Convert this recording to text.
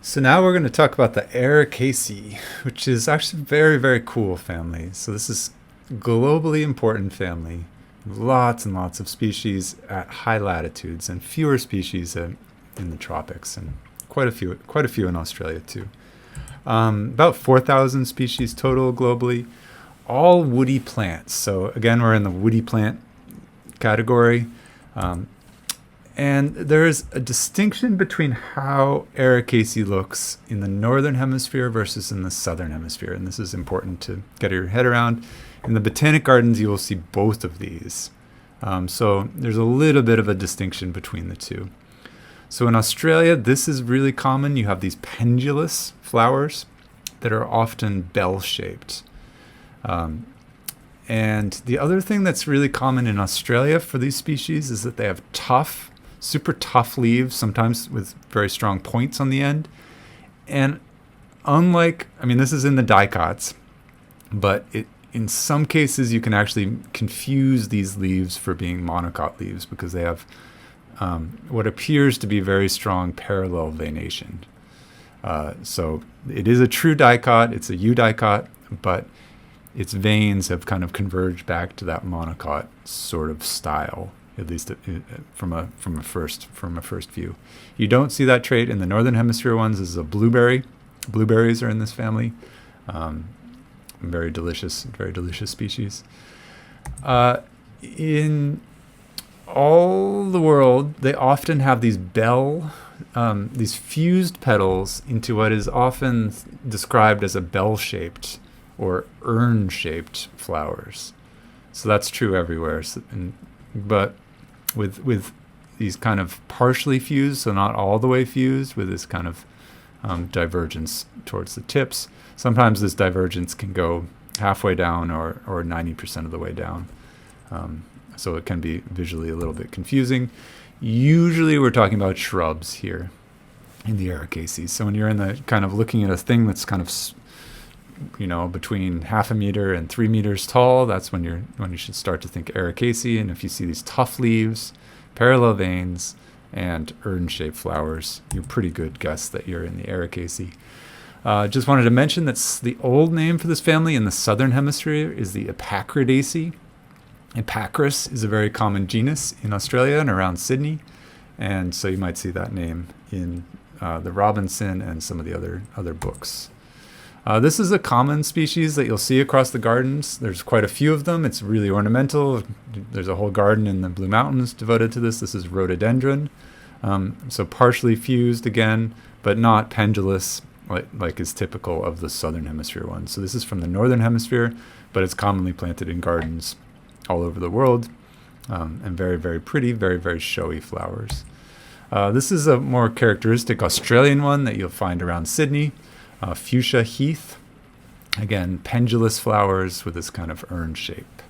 So now we're going to talk about the Ericaceae, which is actually a very, very cool family. So this is a globally important family. Lots and lots of species at high latitudes and fewer species in the tropics, and quite a few in Australia too. About 4,000 species total globally, all woody plants. So again, we're in the woody plant category. And there is a distinction between how Ericaceae looks in the northern hemisphere versus in the southern hemisphere. And this is important to get your head around. In the botanic gardens, you will see both of these. So there's a little bit of a distinction between the two. So in Australia, this is really common. You have these pendulous flowers that are often bell-shaped. And the other thing that's really common in Australia for these species is that they have super tough leaves, sometimes with very strong points on the end. And this is in the dicots, but in some cases you can actually confuse these leaves for being monocot leaves because they have what appears to be very strong parallel venation. So it is a true dicot, it's a eudicot, but its veins have kind of converged back to that monocot sort of style, at least from a first view. You don't see that trait in the northern hemisphere ones. This is a blueberry. Blueberries are in this family. Very delicious species. In all the world, they often have these these fused petals into what is often described as a bell-shaped or urn-shaped flowers. So that's true everywhere. But with these kind of partially fused, so not all the way fused, with this kind of divergence towards the tips. Sometimes this divergence can go halfway down or 90% of the way down. So it can be visually a little bit confusing. Usually we're talking about shrubs here in the Ericaceae. So when you're in the kind of looking at a thing that's kind of between 0.5 meter and 3 meters tall, that's when you should start to think Ericaceae. And if you see these tough leaves, parallel veins, and urn-shaped flowers, you're a pretty good guess that you're in the Ericaceae. Just wanted to mention that's the old name for this family in the southern hemisphere is the Epacridaceae. Epacris is a very common genus in Australia and around Sydney, and so you might see that name in the Robinson and some of the other books. This is a common species that you'll see across the gardens. There's quite a few of them. It's really ornamental. There's a whole garden in the Blue Mountains devoted to this. This is rhododendron. So partially fused again, but not pendulous like is typical of the southern hemisphere ones. So this is from the northern hemisphere, but it's commonly planted in gardens all over the world, and very, very pretty, very, very showy flowers. This is a more characteristic Australian one that you'll find around Sydney. Fuchsia heath, again, pendulous flowers with this kind of urn shape.